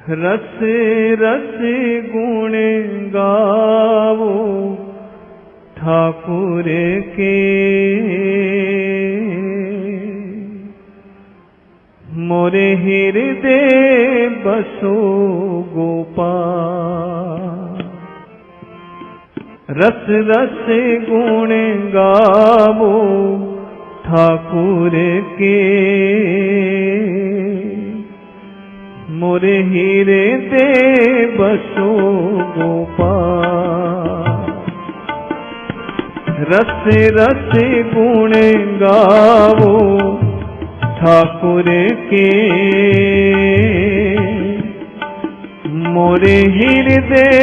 रस रस गुण गावो ठाकुर के, मोरे हृदय बसो गोपाल। रस रस गुण गावो ठाकुर के, मोरे हृदय बसो गोपाल। रस रस गुण गावो ठाकुर के, मोरे हृदय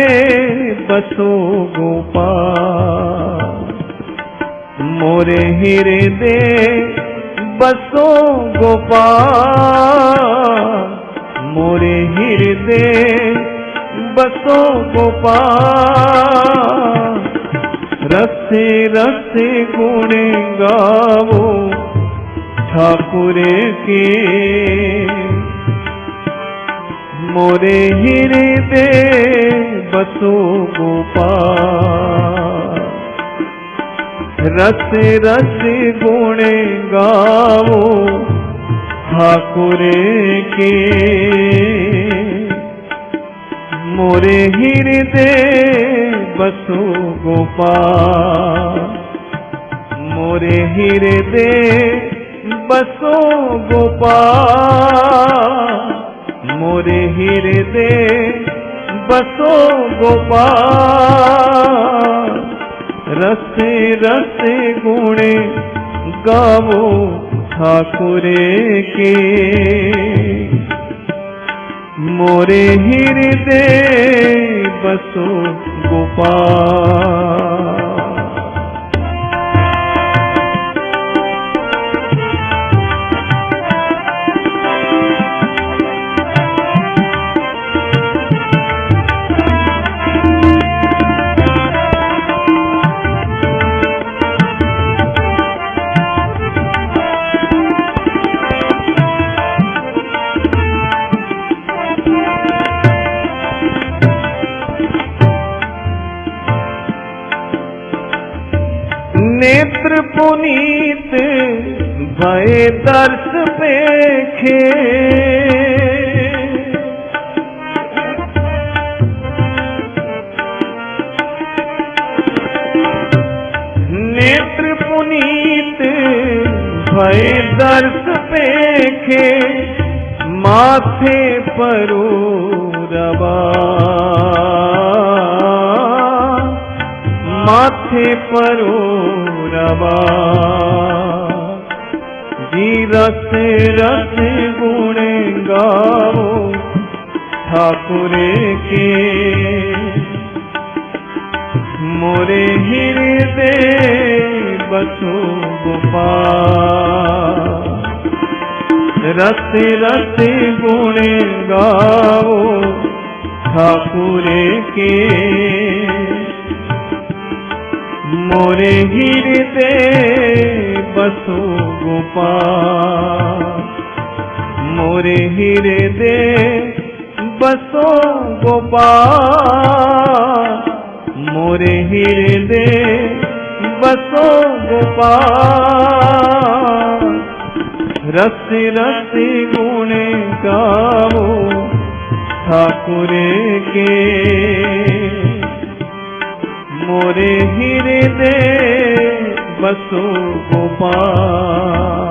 बसो गोपाल। मोरे हृदय बसो गोपाल, मोरे हृदय बसो गोपाल। रस रस गुण गावो ठाकुर के, मोरे हृदय बसो गोपाल। रस रस गुण गावो ठाकुर के, मोरे हृदय बसो गोपाल। मोरे हृदय बसो गोपाल, मोरे हृदय बसो गोपाल। रस रस गुण गावो ठाकुर के, मोरे हृदय बसो गोपाल। नेत्र पुनीत भय दर्श पेखे, नेत्र पुनीत भय दर्श पेखे, माथे परो रवा, माथे परो रवा। जी रस रस गुण गावो ठाकुर के, मोरे हृदय बसो गोपाल। रस रस गुण गावो ठाकुर के, मोरे हृदय बसो गोपाल। मोरे हृदय बसो गोपाल, मोरे हृदय बसो गोपाल। रस रस गुण गावो ठाकुर के, मोरे हृदय बसो गोपाल।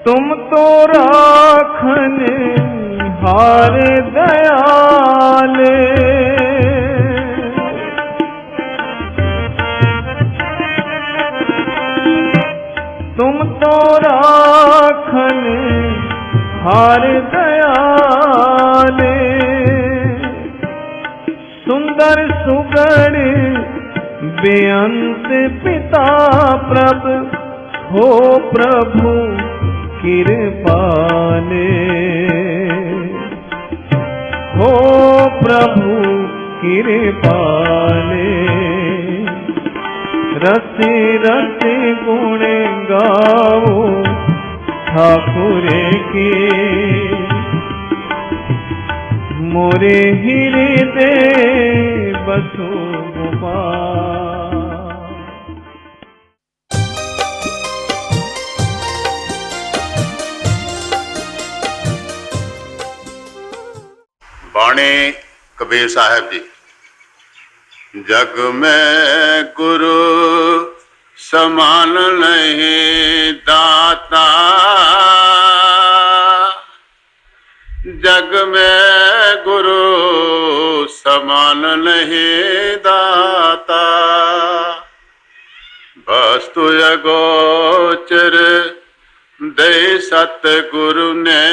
तुम तो राखन हार दयाल, तुम तो राखन हार दयाल। सुंदर बेअंत पिता प्रभ हो प्रभु कृपाले, हो प्रभु कृपाले। रति रति गुण गाओ ठाकुर की, मोरे हृदय बसो गोपाल। बाणी कबीर साहब जी। जग में गुरु समान नहीं दाता, जग में गुरु समान नहीं दाता। वस्तु अगोचर दे सतगुरु ने,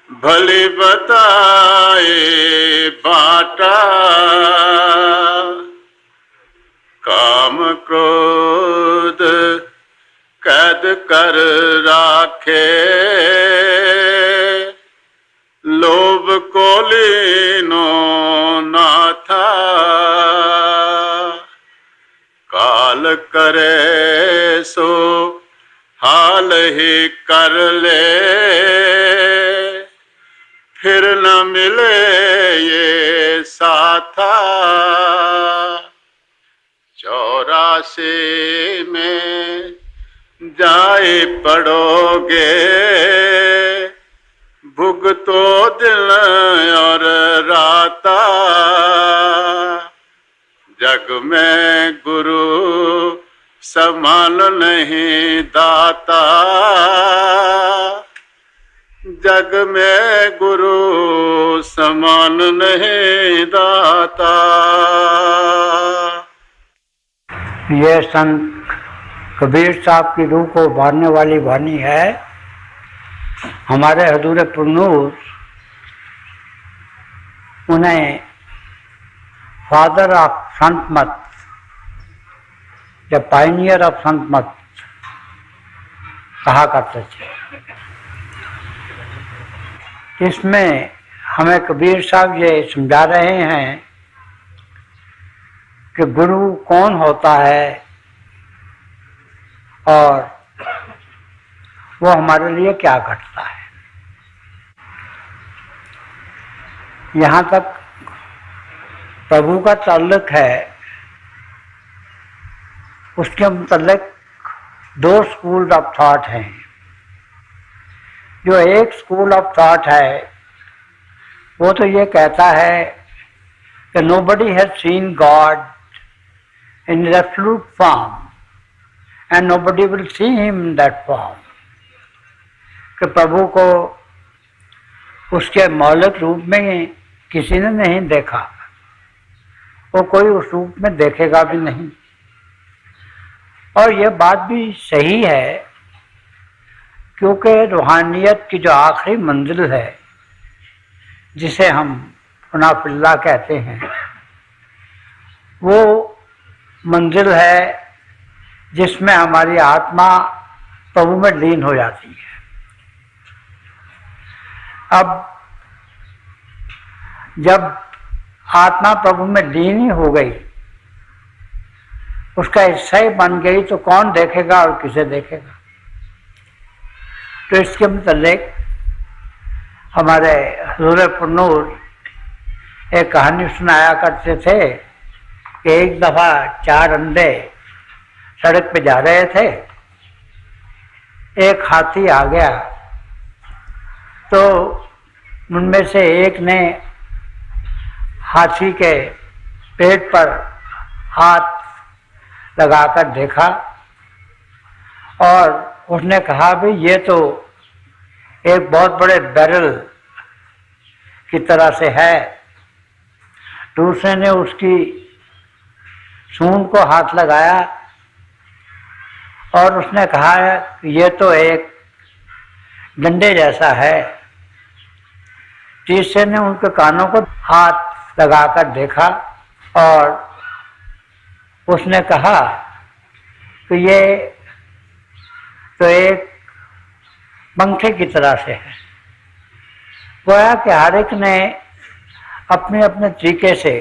भली बताए बाटा। काम क्रोध कैद कर राखे, लोभ को लीनो ना था। काल करे सो हाल ही कर ले, फिर न मिले ये साथा। 84 में जाए पड़ोगे, भुगतो दिन और राता। जग में गुरु समान नहीं दाता, जग में गुरु समान नहीं दाता। ये संत कबीर साहब की रूह को उभारने वाली वाणी है। हमारे हजूर पुरनूर उन्हें फादर ऑफ संत मत या पायनियर ऑफ संत मत कहा करते थे। इसमें हमें कबीर साहब ये समझा रहे हैं कि गुरु कौन होता है और वो हमारे लिए क्या करता है। यहाँ तक प्रभु का ताल्लुक है, उसके मुताल्लिक 2 स्कूल ऑफ थॉट हैं। जो एक स्कूल ऑफ थॉट है वो तो ये कहता है कि nobody has seen God in his absolute form and nobody will see him in that form, कि प्रभु को उसके मौलिक रूप में किसी ने नहीं देखा, वो कोई उस रूप में देखेगा भी नहीं। और ये बात भी सही है, क्योंकि रूहानियत की जो आखिरी मंजिल है, जिसे हम फनाफिल्लाह कहते हैं, वो मंजिल है जिसमें हमारी आत्मा प्रभु में लीन हो जाती है। अब जब आत्मा प्रभु में लीन ही हो गई, उसका हिस्सा ही बन गई, तो कौन देखेगा और किसे देखेगा। तो इसके मुताल्लिक हमारे हजूर पुरनूर एक कहानी सुनाया करते थे कि एक दफ़ा 4 अंधे सड़क पे जा रहे थे, एक हाथी आ गया, तो उनमें से एक ने हाथी के पेट पर हाथ लगाकर देखा और उसने कहा भाई ये तो एक बहुत बड़े बैरल की तरह से है। दूसरे ने उसकी सूंड को हाथ लगाया और उसने कहा ये तो एक डंडे जैसा है। तीसरे ने उनके कानों को हाथ लगाकर देखा और उसने कहा कि ये तो एक पंखे की तरह से है। गोया कि हर एक ने अपने अपने तरीके से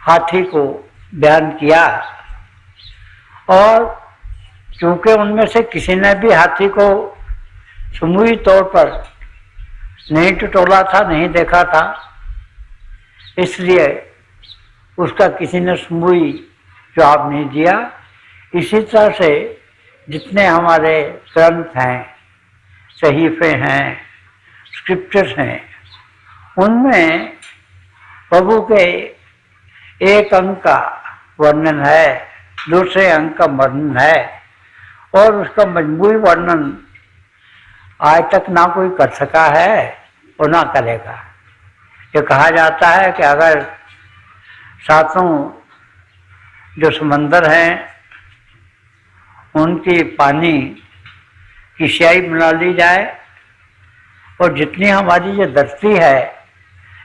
हाथी को बयान किया, और चूंकि उनमें से किसी ने भी हाथी को समूही तौर पर नहीं टटोला था, नहीं देखा था, इसलिए उसका किसी ने समूही जवाब नहीं दिया। इसी तरह से जितने हमारे ग्रंथ हैं, सहीफे हैं, स्क्रिप्चर्स हैं, उनमें प्रभु के एक अंग का वर्णन है, दूसरे अंग का वर्णन है, और उसका मजमूई वर्णन आज तक ना कोई कर सका है और ना करेगा। ये कहा जाता है कि अगर सातों जो समंदर हैं उनकी पानी की स्याही बना ली जाए और जितनी हमारी ये धरती है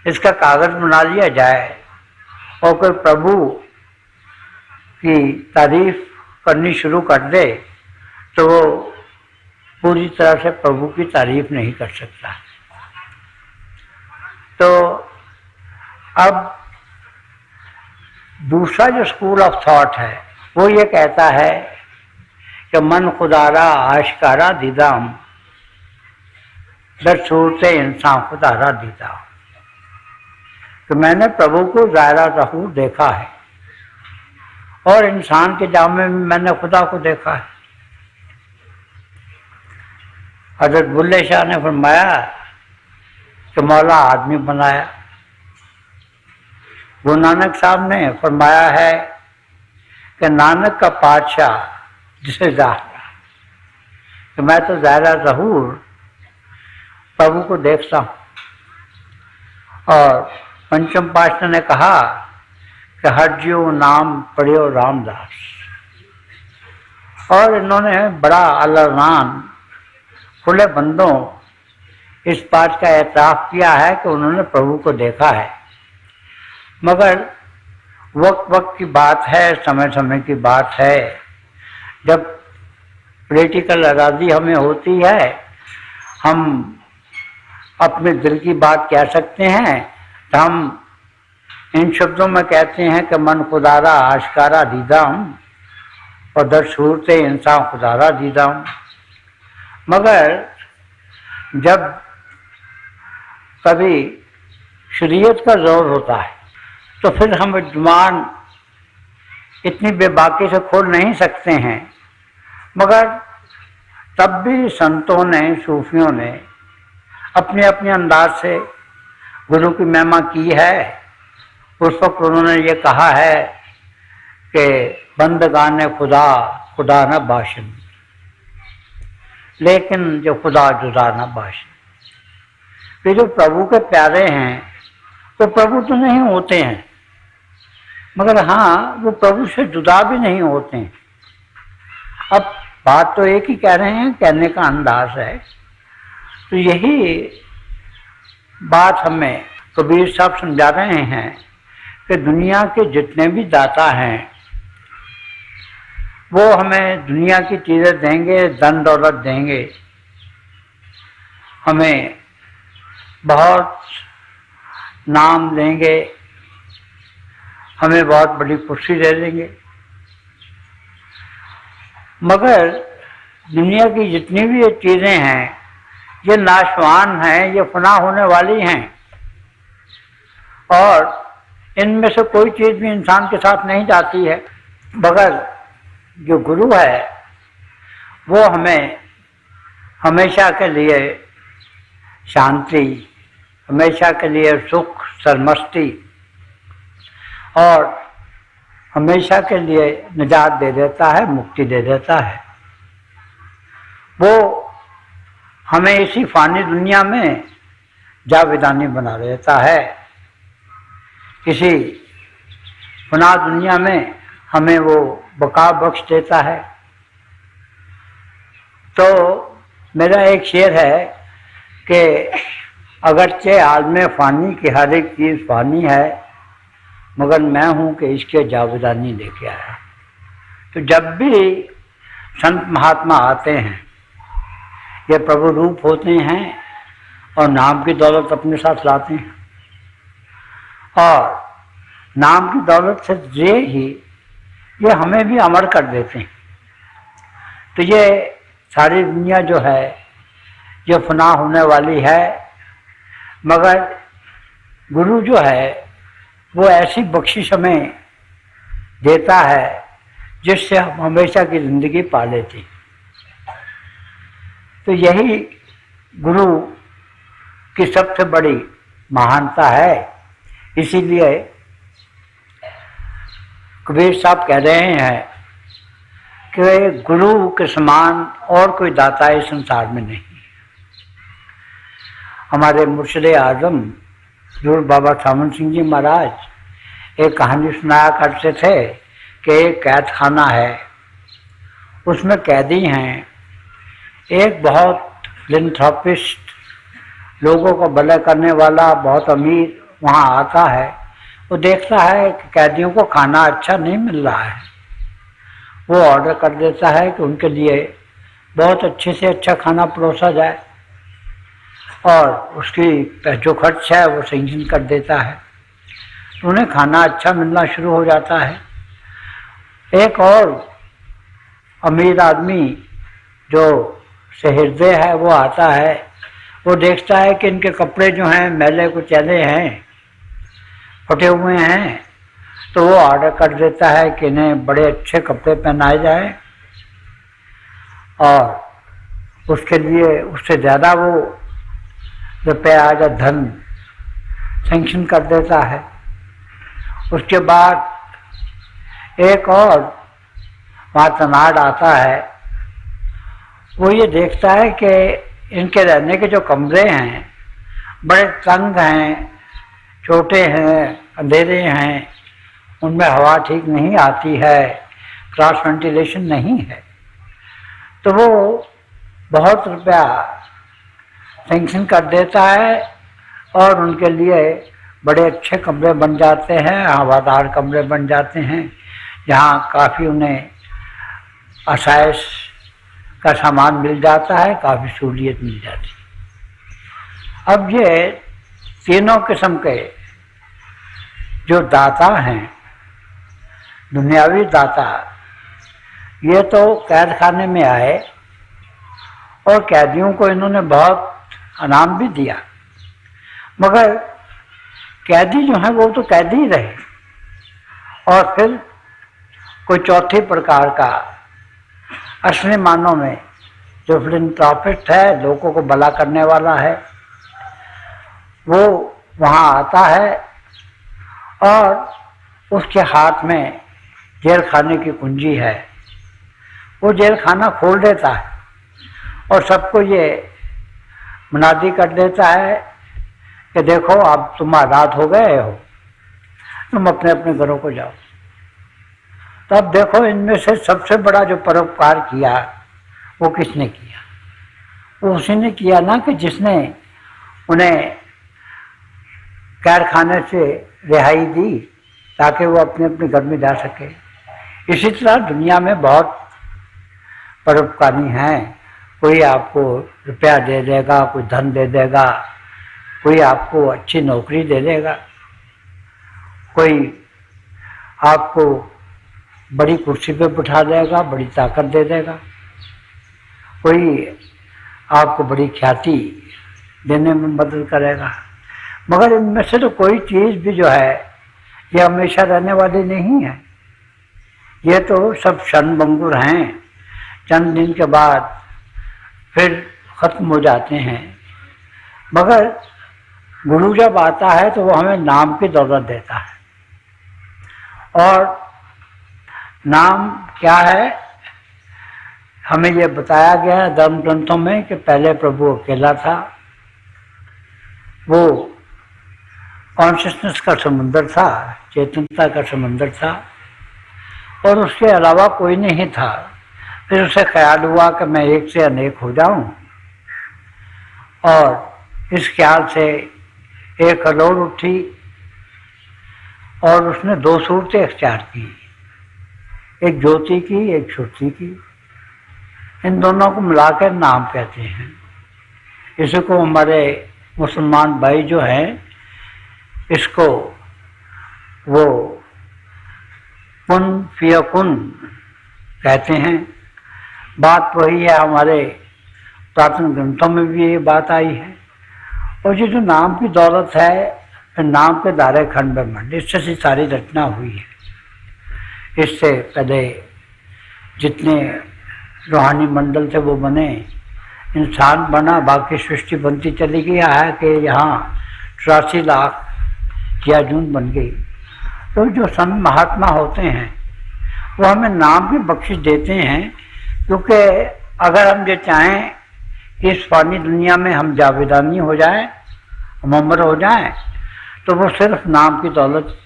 इसका कागज बना लिया जाए और कोई प्रभु की तारीफ करनी शुरू कर दे तो वो पूरी तरह से प्रभु की तारीफ नहीं कर सकता। तो अब दूसरा जो स्कूल ऑफ थॉट है वो ये कहता है कि मन खुदारा आशकारा दीदाम दर सूरते इंसान खुदारा दीदा, तो मैंने प्रभु को ज़ाहिरा ज़हूर देखा है और इंसान के जामे में मैंने खुदा को देखा है। हज़रत बुल्ले शाह ने फरमाया कि मौला आदमी बनाया। गुरु नानक साहब ने फरमाया है कि नानक का पातशाह जिसे ज़ाहिर, कि मैं तो ज़ाहिरा ज़हूर प्रभु को देखता हूँ। और पंचम पातशाह ने कहा कि हर जीव नाम पढ़ियो रामदास, और इन्होंने बड़ा अल्लाह खुले बंदों इस बात का एतराफ़ किया है कि उन्होंने प्रभु को देखा है। मगर वक्त वक्त की बात है, समय समय की बात है। जब पॉलिटिकल आज़ादी हमें होती है, हम अपने दिल की बात कह सकते हैं, तो हम इन शब्दों में कहते हैं कि मन खुदारा आशकारा दीदाम और दर सूरते इंसान खुदारा दीदाम। मगर जब कभी शरीयत का जोर होता है तो फिर हम जुबान इतनी बेबाकी से खोल नहीं सकते हैं। मगर तब भी संतों ने, सूफियों ने अपने अपने अंदाज से गुरु की महिमा की है। उस वक्त उन्होंने ये कहा है कि बंदगाने खुदा खुदा न बाशिन, लेकिन जो खुदा जुदा न बाशिन। कि जो प्रभु के प्यारे हैं तो प्रभु तो नहीं होते हैं, मगर हाँ वो प्रभु से जुदा भी नहीं होते हैं। अब बात तो एक ही कह रहे हैं, कहने का अंदाज है। तो यही बात हमें कबीर साहब समझा रहे हैं कि दुनिया के जितने भी दाता हैं वो हमें दुनिया की चीज़ें देंगे, धन दौलत देंगे, हमें बहुत नाम देंगे, हमें बहुत बड़ी कुर्सी दे देंगे। मगर दुनिया की जितनी भी ये चीज़ें हैं ये नाशवान हैं, ये फना होने वाली हैं, और इनमें से कोई चीज़ भी इंसान के साथ नहीं जाती है। मगर जो गुरु है वो हमें हमेशा के लिए शांति, हमेशा के लिए सुख, सरमस्ती और हमेशा के लिए निजात दे देता है, मुक्ति दे देता है। वो हमें इसी फानी दुनिया में जावेदानी बना देता है, इसी फना दुनिया में हमें वो बका बख्श देता है। तो मेरा एक शेर है कि अगरचे आलम फ़ानी की हर एक चीज़ फ़ानी है, मगर मैं हूं कि इसके जावेदानी लेके आया। तो जब भी संत महात्मा आते हैं, ये प्रभु रूप होते हैं और नाम की दौलत अपने साथ लाते हैं, और नाम की दौलत से ये हमें भी अमर कर देते हैं। तो ये सारी दुनिया जो है ये फना होने वाली है, मगर गुरु जो है वो ऐसी बख्शिश हमें देता है जिससे हम हमेशा की जिंदगी पा लेते हैं। तो यही गुरु की सबसे बड़ी महानता है। इसीलिए कबीर साहब कह रहे हैं कि गुरु के समान और कोई दाता इस संसार में नहीं। हमारे मुर्शिद आजम हजूर बाबा सावन सिंह जी महाराज एक कहानी सुनाया करते थे कि एक कैद खाना है, उसमें कैदी हैं। एक बहुत फिलैंथ्रोपिस्ट, लोगों को भला करने वाला बहुत अमीर वहाँ आता है। वो देखता है कि कैदियों को खाना अच्छा नहीं मिल रहा है, वो ऑर्डर कर देता है कि उनके लिए बहुत अच्छे से अच्छा खाना परोसा जाए और उसकी जो खर्च है वो सैंक्शन कर देता है। तो उन्हें खाना अच्छा मिलना शुरू हो जाता है। एक और अमीर आदमी जो सहृदय है वो आता है, वो देखता है कि इनके कपड़े जो हैं मैले कुचैले हैं, फटे हुए हैं, तो वो ऑर्डर कर देता है कि इन्हें बड़े अच्छे कपड़े पहनाए जाए और उसके लिए उससे ज़्यादा वो रुपया या धन सैंक्शन कर देता है। उसके बाद एक और वहाँ तनाड़ आता है, वो ये देखता है कि इनके रहने के जो कमरे हैं बड़े तंग हैं, छोटे हैं, अंधेरे हैं, उनमें हवा ठीक नहीं आती है, क्रॉस वेंटिलेशन नहीं है। तो वो बहुत रुपया सैंक्शन कर देता है और उनके लिए बड़े अच्छे कमरे बन जाते हैं, हवादार कमरे बन जाते हैं, जहाँ काफ़ी उन्हें आसाइश का सामान मिल जाता है, काफ़ी सहूलियत मिल जाती है। अब ये तीनों किस्म के जो दाता हैं, दुनियावी दाता, ये तो कैद खाने में आए और कैदियों को इन्होंने बहुत इनाम भी दिया, मगर कैदी जो है वो तो कैदी ही रहे। और फिर कोई चौथे प्रकार का असली मानों में जो फिलैंथ्रोपिस्ट है, लोगों को भला करने वाला है, वो वहाँ आता है और उसके हाथ में जेल खाने की कुंजी है। वो जेल खाना खोल देता है और सबको ये मुनादी कर देता है कि देखो अब तुम आज़ाद हो गए हो, तुम अपने अपने घरों को जाओ। तो अब देखो इनमें से सबसे बड़ा जो परोपकार किया वो किसने किया? वो उसी ने किया ना कि जिसने उन्हें कैद खाने से रिहाई दी ताकि वो अपने अपने घर में जा सके। इसी तरह दुनिया में बहुत परोपकारी हैं। कोई आपको रुपया दे देगा, कोई धन दे देगा, कोई आपको अच्छी नौकरी दे देगा, कोई आपको बड़ी कुर्सी पे बिठा देगा, बड़ी ताकत दे देगा, कोई आपको बड़ी ख्याति देने में मदद करेगा। मगर इनमें से तो कोई चीज़ भी जो है ये हमेशा रहने वाली नहीं है। ये तो सब क्षणभंगुर हैं, चंद दिन के बाद फिर ख़त्म हो जाते हैं। मगर गुरु जब आता है तो वो हमें नाम की दौलत देता है। और नाम क्या है, हमें ये बताया गया है धर्म ग्रंथों में कि पहले प्रभु अकेला था, वो कॉन्शियसनेस का समुंदर था, चेतनता का समुंदर था, और उसके अलावा कोई नहीं था। फिर उसे ख्याल हुआ कि मैं एक से अनेक हो जाऊं, और इस ख्याल से एक हलोड़ उठी और उसने 2 सूरतें अख्तियार की, एक ज्योति की, एक श्रुति की। इन दोनों को मिलाकर नाम कहते हैं। इसी को हमारे मुसलमान भाई जो हैं, इसको वो कुन फियकुन कहते हैं। बात वही है, हमारे प्राचीन ग्रंथों में भी ये बात आई है। और ये जो नाम की दौलत है, फिर नाम के दायरे खंड ब्रह्मांड, इससे सारी रचना हुई है। इससे पहले जितने रूहानी मंडल थे वो बने, इंसान बना, बाकी सृष्टि बनती चली गई है कि यहाँ 83 लाख कियाजून बन गई। तो जो संत महात्मा होते हैं वो हमें नाम की बख्शिश देते हैं, क्योंकि अगर हम ये चाहें कि इस फानी दुनिया में हम जावेदानी हो जाएं, हम अमर हो जाएं, तो वो सिर्फ नाम की दौलत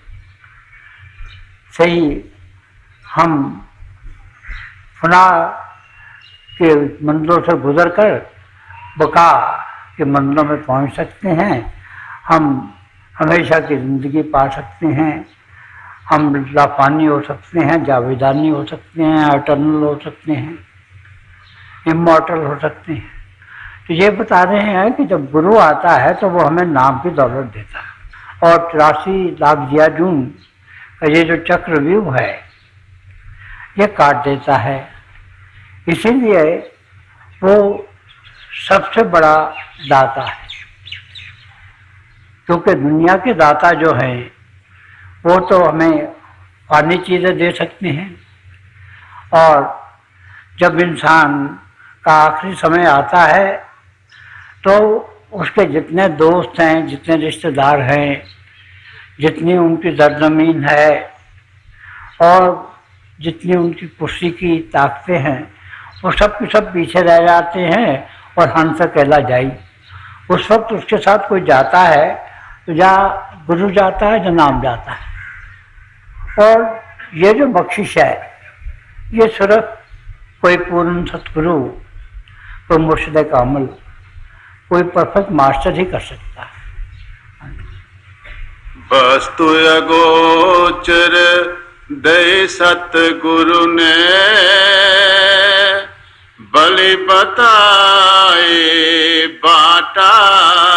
से ही हम फना के मंजिलों से गुजर कर बका के मंजिलों में पहुंच सकते हैं। हम हमेशा की ज़िंदगी पा सकते हैं, हम लाफानी हो सकते हैं, जावेदानी हो सकते हैं, एटर्नल हो सकते हैं, इमॉर्टल हो सकते हैं। तो ये बता रहे हैं कि जब गुरु आता है तो वो हमें नाम की दौलत देता है। और 83 लाख जियाजून का ये जो चक्रव्यूह है ये काट देता है। इसीलिए वो सबसे बड़ा दाता है, क्योंकि दुनिया के दाता जो हैं वो तो हमें फानी चीज़ें दे सकते हैं, और जब इंसान का आखिरी समय आता है तो उसके जितने दोस्त हैं, जितने रिश्तेदार हैं, जितनी उनकी सरजमीन है और जितनी उनकी कुर्सी की ताकतें हैं, वो सब के सब पीछे रह जाते हैं और हंस कहला जाई। उस वक्त उसके साथ कोई जाता है तो या गुरु जाता है या नाम जाता है। और ये जो बख्शिश है ये सिर्फ कोई पूर्ण सतगुरु, कोई मुर्शिद कामिल, कोई परफेक्ट मास्टर ही कर सकता है। वस्तु अगोचर दे सतगुरु ने बलि बताए बाटा।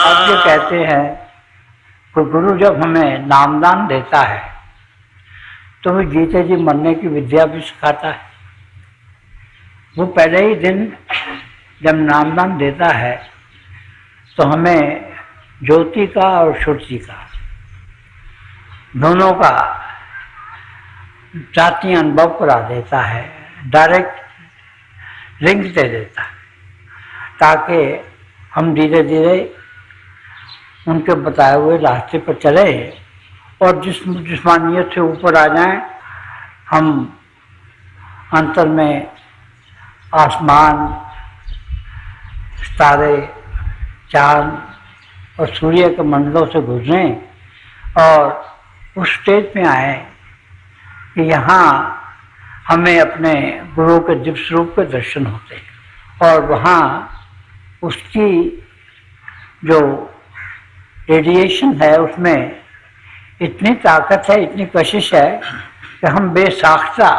अब ये कहते हैं कि गुरु जब हमें नामदान देता है तो वो जीते जी मरने की विद्या भी सिखाता है। वो पहले ही दिन जब नामदान देता है तो हमें ज्योति का और श्रुति का दोनों का जाति अनुभव करा देता है, डायरेक्ट लिंक दे देता है, ताकि हम धीरे धीरे उनके बताए हुए रास्ते पर चले और जिस्मानियत से ऊपर आ जाएं। हम अंतर में आसमान, तारे, चाँद और सूर्य के मंडलों से गुजरें और उस स्टेज पे आए कि यहाँ हमें अपने गुरु के दिव्य स्वरूप के दर्शन होते हैं। और वहाँ उसकी जो रेडिएशन है उसमें इतनी ताकत है, इतनी कशिश है कि हम बेसाख्ता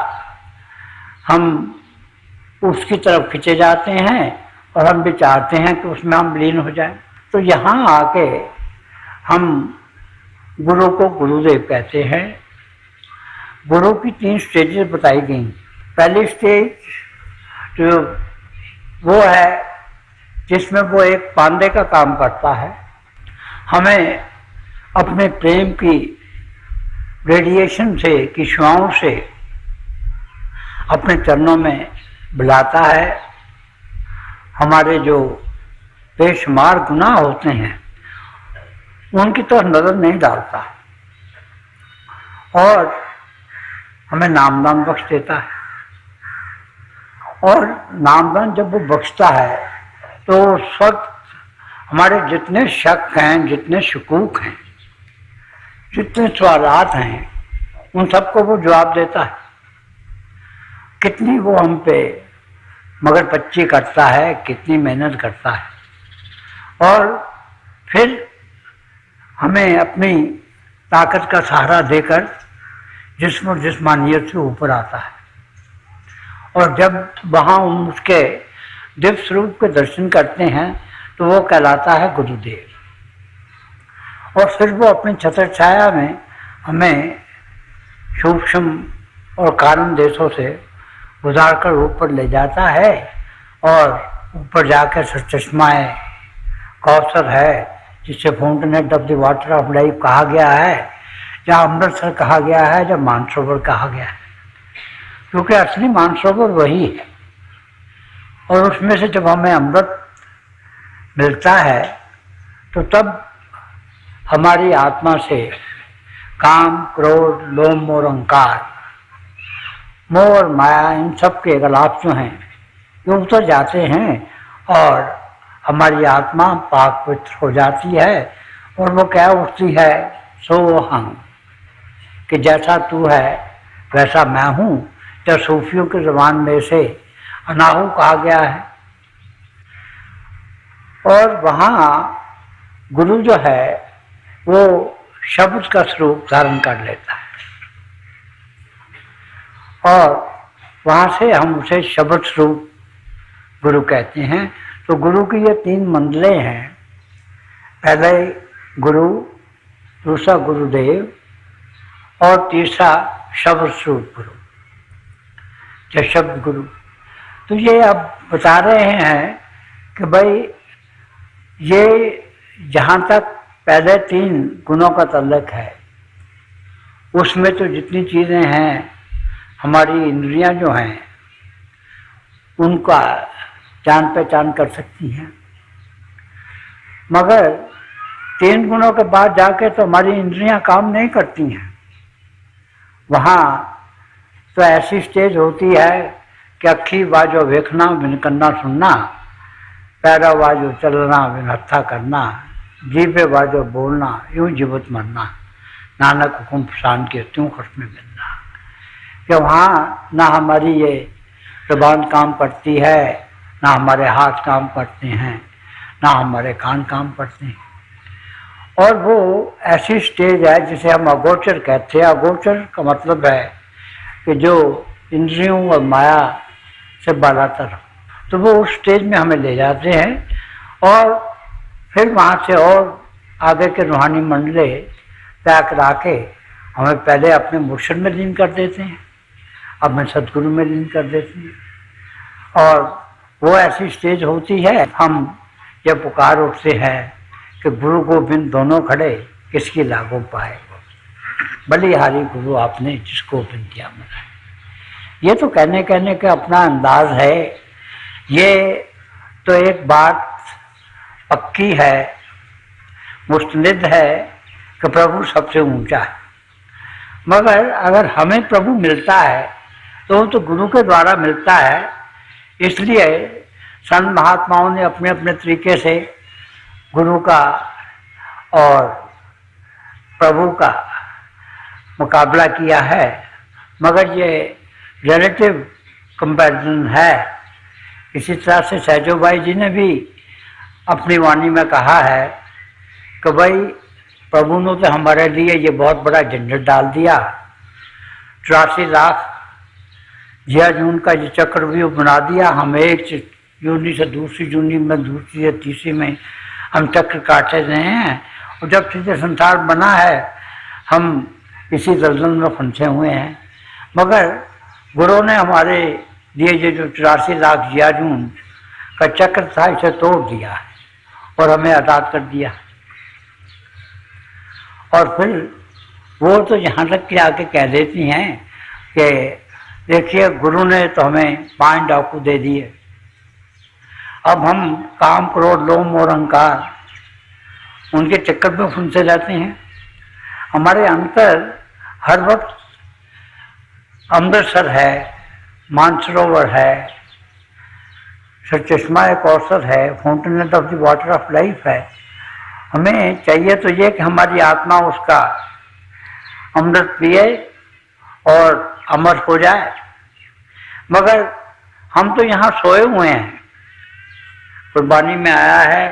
हम उसकी तरफ खिंचे जाते हैं और हम भी चाहते हैं कि उसमें हम लीन हो जाएं। तो यहाँ आके हम गुरु को गुरुदेव कहते हैं। गुरु की 3 स्टेजेस बताई गई। पहली स्टेज जो वो है जिसमें वो एक पांडे का काम करता है, हमें अपने प्रेम की रेडिएशन से, की शुआओं से अपने चरणों में बुलाता है। हमारे जो बेशुमार गुनाह होते हैं उनकी तरफ नजर नहीं डालता और हमें नामदान बख्श देता है। और नामदान जब वो बख्शता है तो उस वक्त हमारे जितने शक हैं, जितने शकूक हैं, जितने सवालात हैं, उन सबको वो जवाब देता है। कितनी वो हम पे मगर पच्ची करता है, कितनी मेहनत करता है और फिर हमें अपनी ताकत का सहारा देकर जिस्म और जिस्मानियत से ऊपर आता है। और जब वहाँ उसके दिव्य स्वरूप के दर्शन करते हैं तो वो कहलाता है गुरुदेव। और फिर वो अपनी छत्र छाया में हमें सूक्ष्म और कारण देशों से गुजार कर ऊपर ले जाता है, और ऊपर जाकर चश्माए कौसर है जिसे fountain of the water of life कहा गया है, जहाँ अमृतसर कहा गया है, जहाँ मानसरोवर कहा गया है, क्योंकि असली मानसरोवर वही है। और उसमें से जब हमें अमृत मिलता है तो तब हमारी आत्मा से काम, क्रोध, लोभ और अहंकार, मोह और माया, इन सब के गलाफ जो हैं ये उतर जाते हैं और हमारी आत्मा पाक पवित्र हो जाती है। और वो क्या उठती है, सो हम, कि जैसा तू है वैसा मैं हूँ, या सूफियों के ज़बान में से अनाहू कहा गया है। और वहाँ गुरु जो है वो शब्द का स्वरूप धारण कर लेता है, और वहाँ से हम उसे शब्द स्वरूप गुरु कहते हैं। तो गुरु की ये 3 मंजिलें हैं, पहले गुरु, दूसरा गुरुदेव और तीसरा शब्द स्वरूप गुरु या शब्द गुरु। तो ये अब बता रहे हैं कि भाई ये जहाँ तक पहले 3 गुणों का तल्लक है, उसमें तो जितनी चीज़ें हैं हमारी इंद्रियां जो हैं उनका जान पहचान कर सकती हैं, मगर 3 गुणों के बाद जाके तो हमारी इंद्रियां काम नहीं करती हैं। वहाँ तो ऐसी स्टेज होती है कि अखी वाजो वेखना बिन करना सुनना, पैरा वाजो चलना बिन हत्था करना, जीभे वाजो बोलना यूं जीवित मरना, नानक हुकुम शान के त्यों खर्च में मिलना। कि वहाँ ना हमारी ये ज़ुबान काम करती है, ना हमारे हाथ काम करते हैं, ना हमारे कान काम करते हैं। और वो ऐसी स्टेज है जिसे हम अगोचर कहते हैं। अगोचर का मतलब है कि जो इंद्रियों और माया से बालातर हो। तो वो उस स्टेज में हमें ले जाते हैं और फिर वहाँ से और आगे के रूहानी मंडले तय करा के हमें पहले अपने मुर्शिद में लीन कर देते हैं, अपने सदगुरु में लीन कर देते हैं। और वो ऐसी स्टेज होती है, हम जब पुकार उठते हैं कि गुरु गोविंद दोनों खड़े किसकी लागू पाए, बलिहारी गुरु आपने जिसको बिंदिया बनाए। ये तो कहने का अपना अंदाज है। ये तो एक बात पक्की है, मुस्तनिद है कि प्रभु सबसे ऊंचा है। मगर अगर हमें प्रभु मिलता है तो वो तो गुरु के द्वारा मिलता है। इसलिए संत महात्माओं ने अपने अपने तरीके से गुरु का और प्रभु का मुकाबला किया है, मगर ये रिलेटिव कंपैरिजन है। इसी तरह से सहजोबाई जी ने भी अपनी वाणी में कहा है कि भाई प्रभु ने तो हमारे लिए ये बहुत बड़ा झंझट डाल दिया, 84 लाख जिया जून का ये चक्रव्यूह बना दिया। हम एक यूनि से दूसरी यूनि में, दूसरी से तीसरी में हम चक्र काटे रहे हैं, और जब से संसार बना है हम इसी दलदल में फंसे हुए हैं। मगर गुरु ने हमारे लिए ये जो 84 लाख जिया जून का चक्र था इसे तोड़ दिया और हमें आज़ाद कर दिया। और फिर वो तो यहाँ तक कि आके कह देती हैं कि देखिए गुरु ने तो हमें 5 डाकू दे दिए, अब हम काम, क्रोध, लोभ और अहंकार उनके चक्कर में फंसे जाते हैं। हमारे अंतर हर वक्त अमृतसर है, मानसरोवर है, चश्मा कौसर है, fountain of the water of life है। हमें चाहिए तो ये कि हमारी आत्मा उसका अमृत पिए और अमर हो जाए, मगर हम तो यहाँ सोए हुए हैं। कुर्बानी में आया है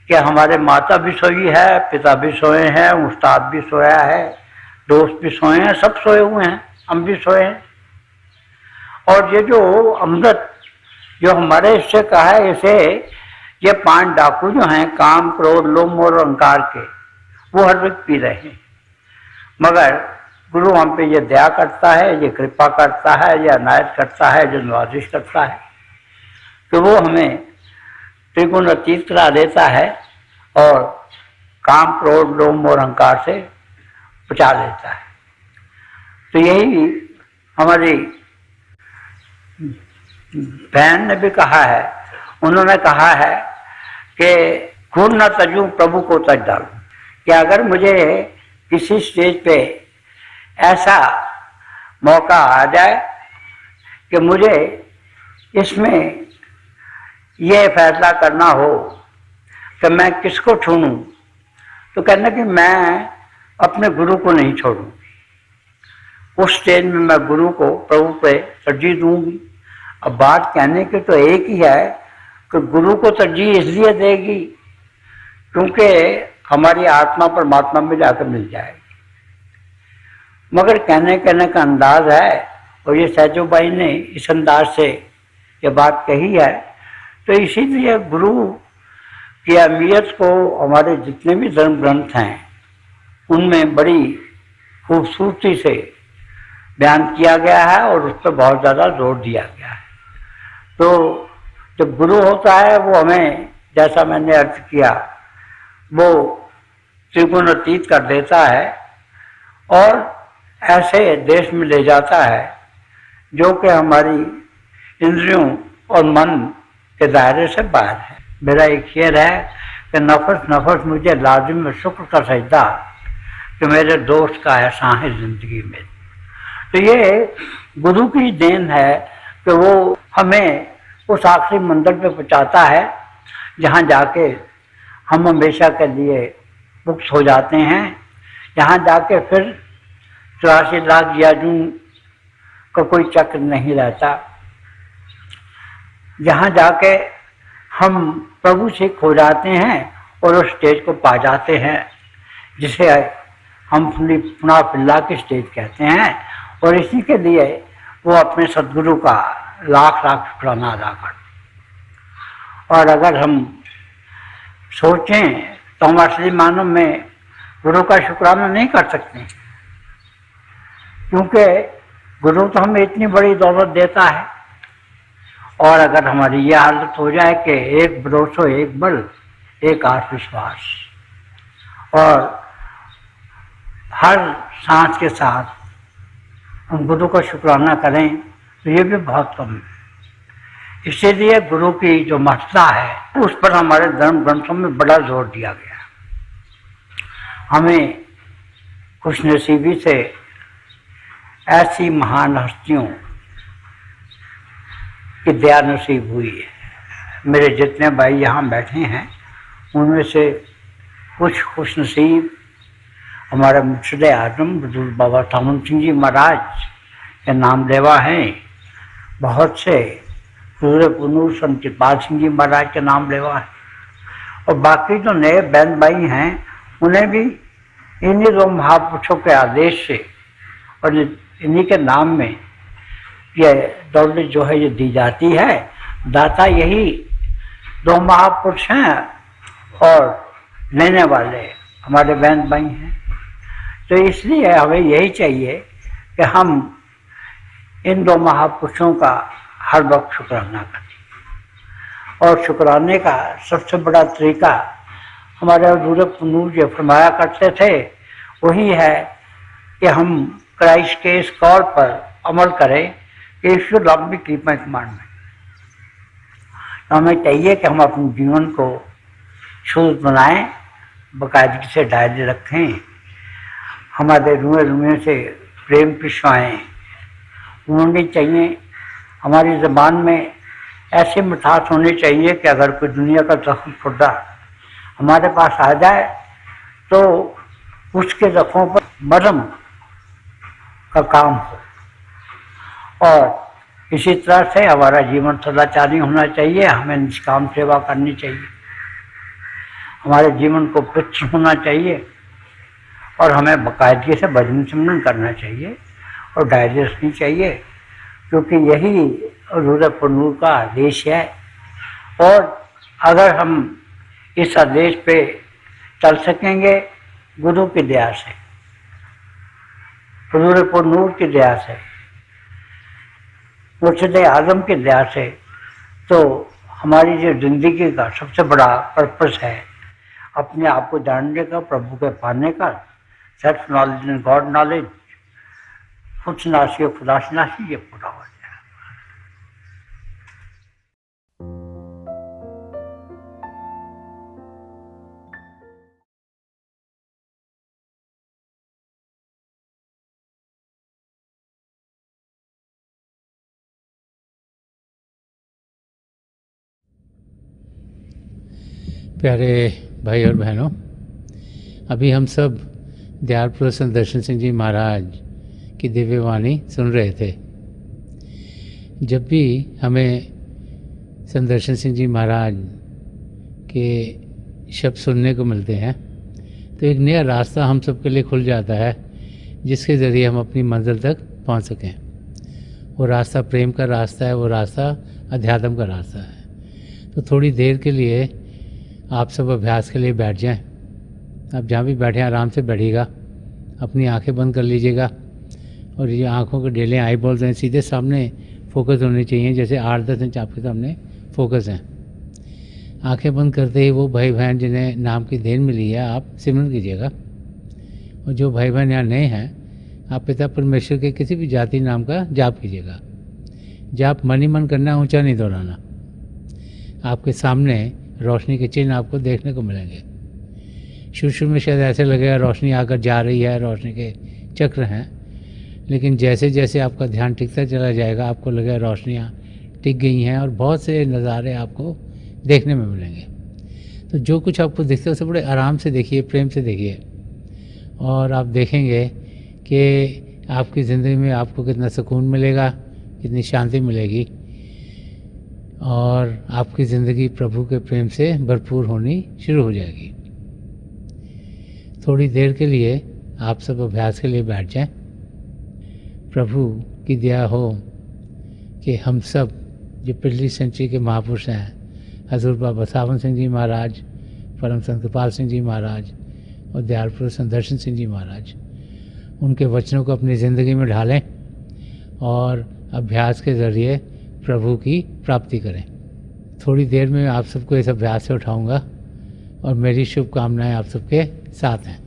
कि हमारे माता भी सोई है, पिता भी सोए हैं, उस्ताद भी सोया है, दोस्त भी सोए हैं, सब सोए हुए हैं, हम भी सोए हैं। और ये जो अमृत जो हमारे हिस्से का है, इसे ये 5 डाकू जो हैं काम, क्रोध, लोभ, मोह, अहंकार के, वो हर वक्त पी रहे हैं। मगर गुरु हम पे ये दया करता है, ये कृपा करता है, ये अनायत करता है, जो नवाजिश करता है कि वो हमें त्रिगुण अतीत करा देता है और काम, क्रोध, लोभ, मोह, अहंकार से बचा लेता है। तो यही हमारी बहन ने भी कहा है, उन्होंने कहा है कि खून न तजूं प्रभु को तज डालूं, कि अगर मुझे किसी स्टेज पे ऐसा मौका आ जाए कि मुझे इसमें ये फैसला करना हो कि मैं किसको छोड़ूं, तो कहना कि मैं अपने गुरु को नहीं छोड़ूं। उस स्टेज में मैं गुरु को, प्रभु पे तरजीह दूंगी। अब बात कहने की तो एक ही है कि गुरु को तरजीह इसलिए देगी क्योंकि हमारी आत्मा परमात्मा में जाकर मिल जाएगी। मगर कहने का अंदाज है, और ये सहजो भाई ने इस अंदाज से ये बात कही है, तो इसीलिए गुरु की अहमियत को हमारे जितने भी धर्म ग्रंथ हैं उनमें बड़ी खूबसूरती से बयान किया गया है और उस पर बहुत ज़्यादा जोर दिया गया है। तो जब गुरु होता है वो हमें, जैसा मैंने अर्थ किया, वो त्रिगुण अतीत कर देता है और ऐसे देश में ले जाता है जो कि हमारी इंद्रियों और मन के दायरे से बाहर है। मेरा एक शेर है कि नफस नफस मुझे लाजिम शुक्र का सजदा, कि मेरे दोस्त का एहसान है जिंदगी में। तो ये गुरु की देन है कि वो हमें उस आखिरी मंजिल पे पहुंचाता है जहाँ जाके हम हमेशा के लिए मुक्त हो जाते हैं, जहाँ जाके फिर 84 लाख याजूं का कोई चक्र नहीं रहता, जहाँ जाके हम प्रभु से खो जाते हैं और उस स्टेज को पा जाते हैं जिसे हम पुना पिल्ला की स्टेज कहते हैं। और इसी के लिए वो अपने सदगुरु का लाख लाख शुक्राना अदा करते। और अगर हम सोचें तो हम असली मानव में गुरु का शुक्राना नहीं कर सकते, क्योंकि गुरु तो हमें इतनी बड़ी दौलत देता है। और अगर हमारी यह हालत हो जाए कि एक भरोसा, एक बल, एक आत्मविश्वास, और हर सांस के साथ हम गुरु का शुक्राना करें, तो ये भी बहुत कम है। इसीलिए गुरु की जो महत्ता है उस पर हमारे धर्म ग्रंथों में बड़ा जोर दिया गया। हमें खुशनसीबी से ऐसी महान हस्तियों की दया नसीब हुई है। मेरे जितने भाई यहाँ बैठे हैं उनमें से कुछ खुशनसीब हमारे मुर्शिद आजम बुजुर्ग बाबा थामन सिंह जी महाराज के नाम लेवा हैं, बहुत से सूर्य पुनूर संत कृपाल सिंह जी महाराज के नाम लेवा है, और बाकी जो नए बहन भाई हैं उन्हें भी इन्हीं दो महापुरुषों के आदेश से और इन्हीं के नाम में ये दौलत जो है ये दी जाती है। दाता यही दो महापुरुष हैं और लेने वाले हमारे बहन भाई हैं। तो इसलिए हमें यही चाहिए कि हम इन दो महापुरुषों का हर वक्त शुक्राना करें। और शुक्राने का सबसे बड़ा तरीका हमारे हजूर पुनूर जो फरमाया करते थे वही है कि हम क्राइस्ट के इस कॉल पर अमल करें कि ईश्वर लंबी कीमत कमांड में। तो हमें चाहिए कि हम अपने जीवन को शुद्ध बनाएं, बाकायदगी से डायरी रखें, हमारे रुएं से प्रेम पिछवाएँ होनी चाहिए। हमारी ज़बान में ऐसी मिठास होनी चाहिए कि अगर कोई दुनिया का जख्म खुदा हमारे पास आ जाए तो उसके जख्मों पर मरहम का काम हो। और इसी तरह से हमारा जीवन सदाचारी होना चाहिए, हमें निष्काम सेवा करनी चाहिए। हमारे जीवन को प्रत्यक्ष होना चाहिए और हमें बाकायदगी से भजन सिमरन करना चाहिए और डायरी रखनी चाहिए, क्योंकि यही रुद्रपुर नूर का आदेश है। और अगर हम इस आदेश पे चल सकेंगे गुरु की दया से, रुद्रपुर नूर की दया से, मुर्शिद आजम की दया से, तो हमारी जो जिंदगी का सबसे बड़ा पर्पस है अपने आप को जानने का, प्रभु के पाने का, self knowledge and God knowledge, खुद शनासी और खुदा शनासी, ये पूरा हो जाए। प्यारे भाई और बहनों, अभी हम सब दयाल संत दर्शन सिंह जी महाराज की दिव्य वाणी सुन रहे थे। जब भी हमें संत दर्शन सिंह जी महाराज के शब्द सुनने को मिलते हैं तो एक नया रास्ता हम सब के लिए खुल जाता है, जिसके ज़रिए हम अपनी मंजिल तक पहुंच सकें। वो रास्ता प्रेम का रास्ता है, वो रास्ता अध्यात्म का रास्ता है। तो थोड़ी देर के लिए आप सब अभ्यास के लिए बैठ जाएं। आप जहाँ भी बैठे आराम से बैठिएगा, अपनी आंखें बंद कर लीजिएगा और ये आंखों के डेले आई बॉल्स हैं सीधे सामने फोकस होने चाहिए, जैसे 8-10 इंच आपके सामने फोकस हैं। आंखें बंद करते ही वो भाई बहन जिन्हें नाम की देन मिली है आप सिमरन कीजिएगा, और जो भाई बहन यहाँ नए हैं आप पिता परमेश्वर के किसी भी जाति नाम का जाप कीजिएगा। जाप मन ही मन करना, ऊँचा नहीं दोहराना। आपके सामने रोशनी के चिन्ह आपको देखने को मिलेंगे। शुरू में शायद ऐसे लगेगा रोशनी आकर जा रही है, रोशनी के चक्र हैं, लेकिन जैसे जैसे आपका ध्यान टिकता चला जाएगा आपको लगेगा रोशनियाँ टिक गई हैं और बहुत से नज़ारे आपको देखने में मिलेंगे। तो जो कुछ आपको दिखता है उसे बड़े आराम से देखिए, प्रेम से देखिए, और आप देखेंगे कि आपकी ज़िंदगी में आपको कितना सुकून मिलेगा, कितनी शांति मिलेगी, और आपकी ज़िंदगी प्रभु के प्रेम से भरपूर होनी शुरू हो जाएगी। थोड़ी देर के लिए आप सब अभ्यास के लिए बैठ जाएं। प्रभु की दया हो कि हम सब जो पिछली सेंचुरी के महापुरुष हैं, हजूर बाबा सावन सिंह जी महाराज, परम संत कृपाल सिंह जी महाराज और दयाल संत दर्शन सिंह जी महाराज, उनके वचनों को अपनी ज़िंदगी में ढालें और अभ्यास के ज़रिए प्रभु की प्राप्ति करें। थोड़ी देर में आप सबको इस अभ्यास से उठाऊंगा और मेरी शुभकामनाएं आप सबके साथ हैं।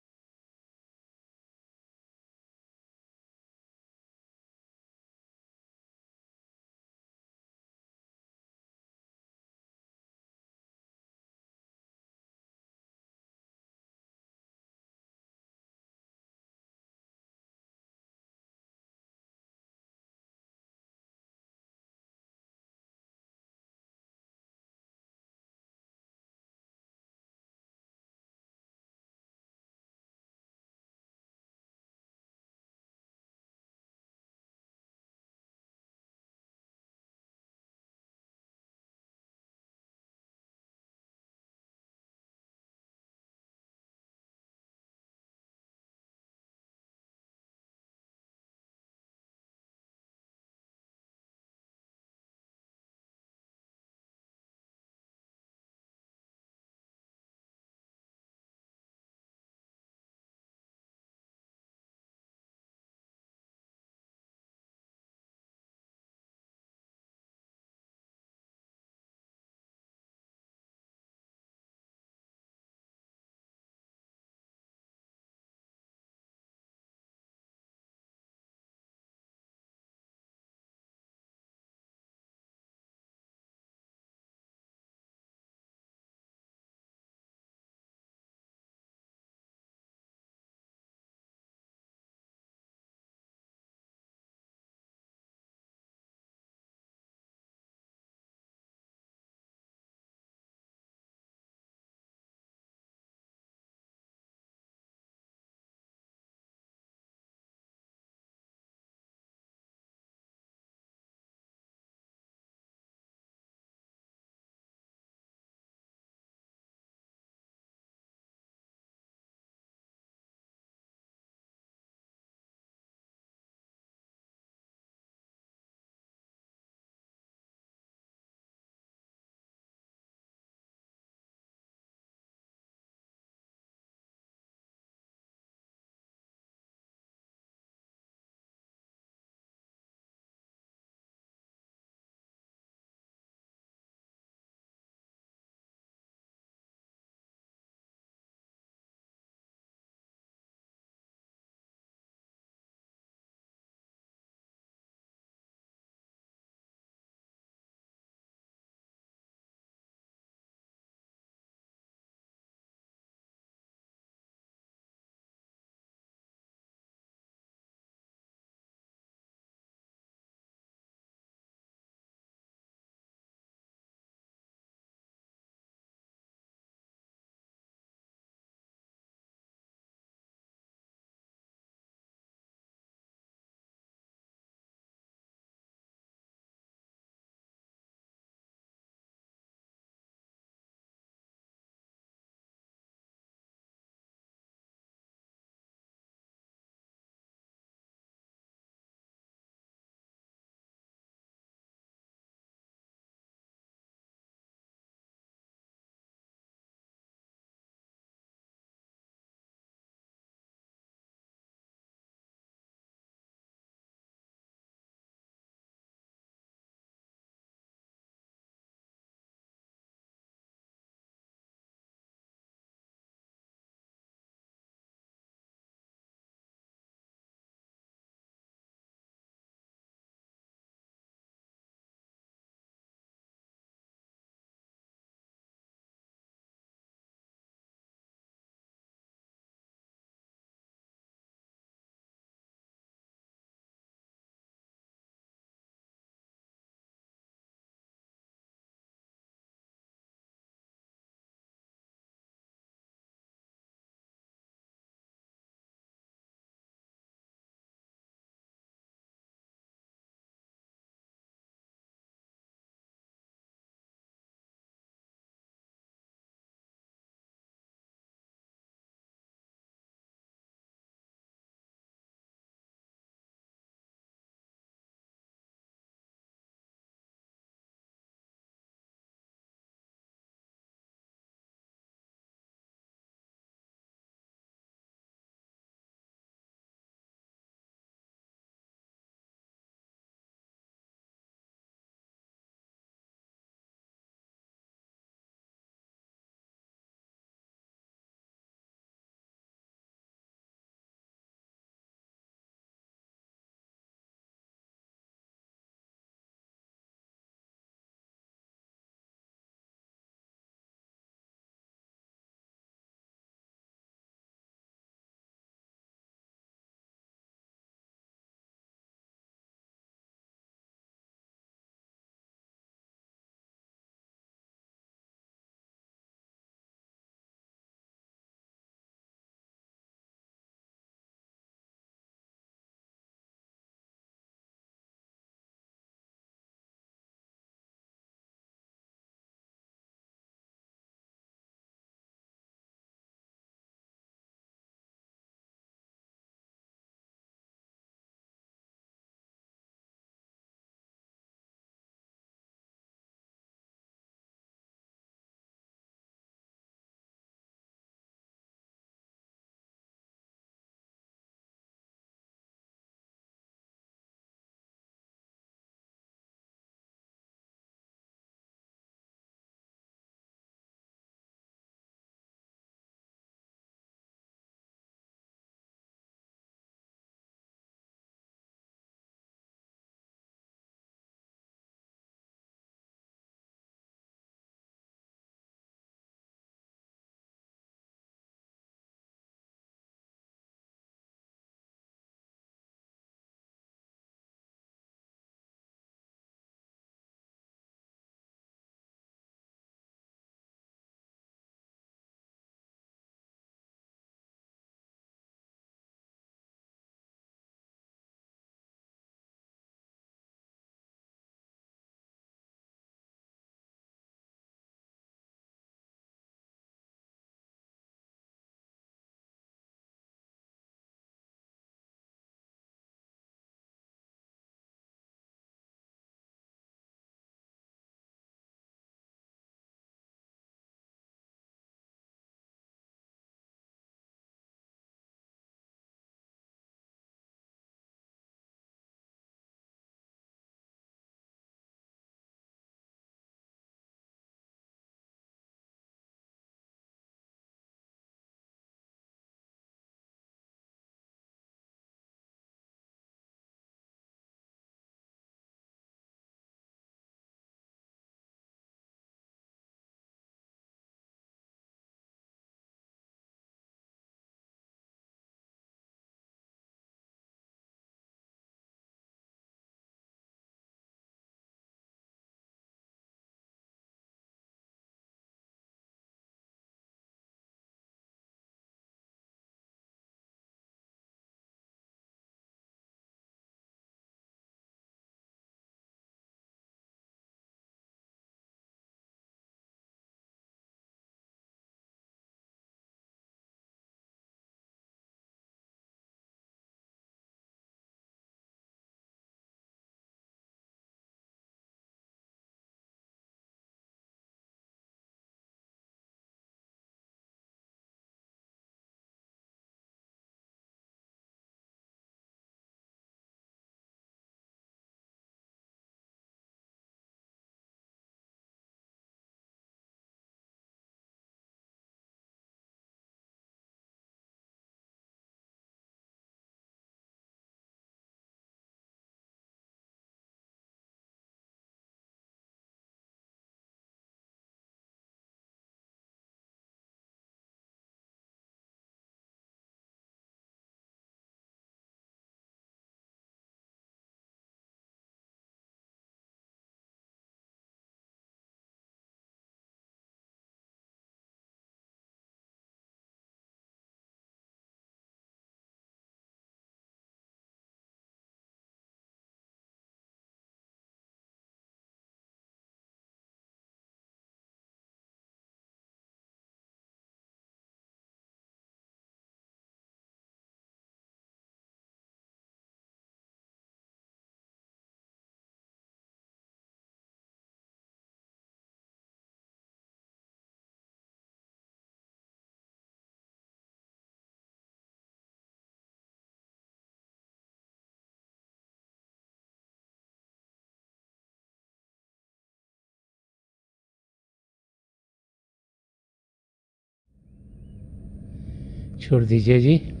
छोड़ दीजिए जी।